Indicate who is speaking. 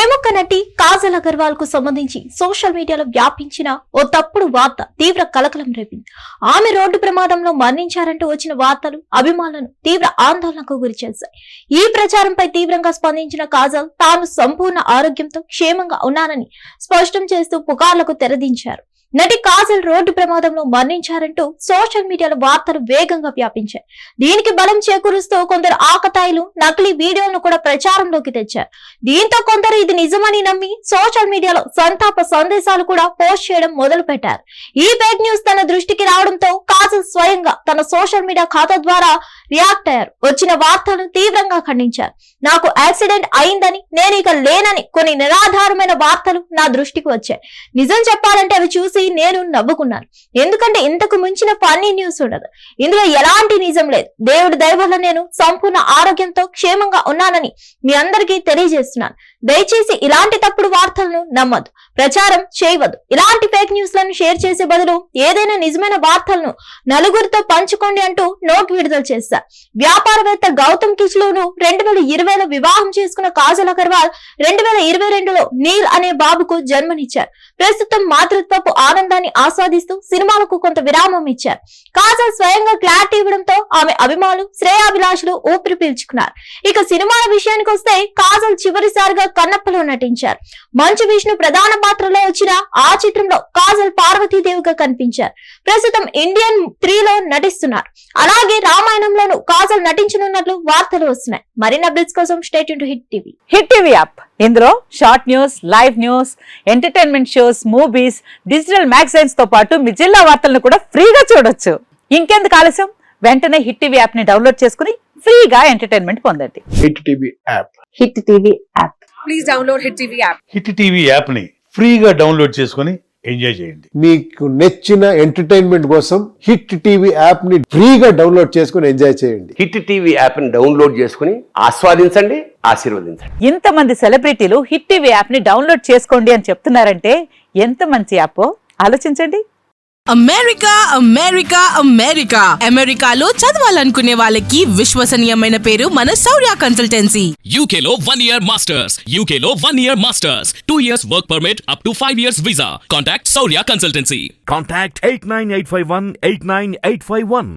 Speaker 1: ప్రముఖ నటి కాజల్ అగర్వాల్ కు సంబంధించి సోషల్ మీడియాలో వ్యాపించిన ఓ తప్పుడు వార్త తీవ్ర కలకలం రేపింది. ఆమె రోడ్డు ప్రమాదంలో మరణించారంటూ వచ్చిన వార్తలు అభిమానులను తీవ్ర ఆందోళనకు గురిచేశాయి. ఈ ప్రచారంపై తీవ్రంగా స్పందించిన కాజల్ తాను సంపూర్ణ ఆరోగ్యంతో క్షేమంగా ఉన్నానని స్పష్టం చేస్తూ పుకార్లకు తెరదించారు. నటి కాజల్ రోడ్డు ప్రమాదంలో మరణించారంటూ సోషల్ మీడియాలో వార్తలు వేగంగా వ్యాపించాయి. దీనికి బలం చేకూరుస్తూ కొందరు ఆకతాయిలు నకిలీ వీడియోను కూడా ప్రచారంలోకి తెచ్చారు. దీంతో కొందరు ఇది నిజమని నమ్మి సోషల్ మీడియాలో సంతాప సందేశాలు కూడా పోస్ట్ చేయడం మొదలు పెట్టారు. ఈ ఫేక్ న్యూస్ తన దృష్టికి రావడంతో కాజల్ స్వయంగా తన సోషల్ మీడియా ఖాతా ద్వారా రియాక్ట్ అయ్యారు. వచ్చిన వార్తలను తీవ్రంగా ఖండించారు. నాకు యాక్సిడెంట్ అయిందని, నేను ఇక లేనని కొన్ని నిరాధారమైన వార్తలు నా దృష్టికి వచ్చాయి. నిజం చెప్పాలంటే అవి చూసి నేను నవ్వుకున్నాను. ఎందుకంటే ఇంతకు మించిన ఫన్నీ న్యూస్ ఉండదు. ఇందులో ఎలాంటి నిజం లేదు. దేవుడి దయ వల్ల నేను సంపూర్ణ ఆరోగ్యంతో క్షేమంగా ఉన్నానని మీ అందరికీ తెలియజేస్తున్నాను. దయచేసి ఇలాంటి తప్పుడు వార్తలను నమ్మద్దు, ప్రచారం చేయవద్దు. ఇలాంటి ఫేక్ న్యూస్ లను షేర్ చేసే బదులు ఏదైనా నిజమైన వార్తలను నలుగురితో పంచుకోండి అంటూ నోట్ విడుదల చేశారు. వ్యాపారవేత్త గౌతమ్ కిచ్లూను 2020లో వివాహం చేసుకున్న కాజల్ అగర్వాల్ 2022లో నీల్ అనే బాబుకు జన్మనిచ్చారు. ప్రస్తుతం మాతృత్వపు ఆనందాన్ని ఆస్వాదిస్తూ సినిమాలకు కొంత విరామం ఇచ్చారు. కాజల్ స్వయంగా క్లారిటీ ఇవ్వడంతో ఆమె అభిమానులు శ్రేయాభిలాషులు ఊపిరి పీల్చుకున్నారు. ఇక సినిమాల విషయానికి వస్తే కాజల్ చివరిసారిగా కన్నప్పలో నటించారు. మంచు విష్ణు ప్రధాన పాత్రలో వచ్చిన ఆ చిత్రంలో కాజల్ పార్వతీదేవిగా కనిపించారు. ప్రస్తుతం ఇండియన్ 3లో నటిస్తున్నారు. అలాగే రామాయణంలోనూ కాజల్ నటించనున్నట్లు వార్తలు వస్తున్నాయి. మరిన్ని అప్డేట్స్ కోసం stay tune to hit TV.
Speaker 2: Hit TV app ఇందులో short news, live news, entertainment shows, movies, digital magazines తో పాటు మీ జిల్లా వార్తలను కూడా ఫ్రీగా చూడొచ్చు. ఇంకెందుకు ఆలస్యం, వెంటనే హిట్ టీవీ యాప్ ని డౌన్లోడ్ చేసుకుని ఫ్రీగా ఎంటర్టైన్మెంట్ పొందండి.
Speaker 3: Hit TV app.
Speaker 2: Hit TV app.
Speaker 4: Please download hit TV app.
Speaker 5: Hit TV app ని ఫ్రీగా డౌన్లోడ్ చేసుకుని ఎంజాయ్ చేయండి.
Speaker 3: మీకు నచ్చిన ఎంటర్టైన్మెంట్ కోసం హిట్ టీవీ యాప్ ని ఫ్రీగా డౌన్లోడ్ చేసుకుని ఎంజాయ్ చేయండి.
Speaker 6: హిట్ టీవీ యాప్ ని డౌన్లోడ్ చేసుకుని ఆస్వాదించండి, ఆశీర్వదించండి.
Speaker 2: ఇంతమంది సెలబ్రిటీలు హిట్ టీవీ యాప్ ని డౌన్లోడ్ చేసుకోండి అని చెప్తున్నారంటే ఎంత మంచి యాప్ ఆలోచించండి.
Speaker 7: అమెరికా అమెరికా అమెరికా అమెరికాలో చదవాలనుకునే వాళ్ళకి విశ్వసనీయమైన పేరు మన శౌర్య కన్సల్టెన్సీ.
Speaker 8: UK లో 1 year masters, UK లో 1 year masters, 2 years work permit up to 5 years visa. Contact Saurya Consultancy.
Speaker 9: Contact 89851 89851.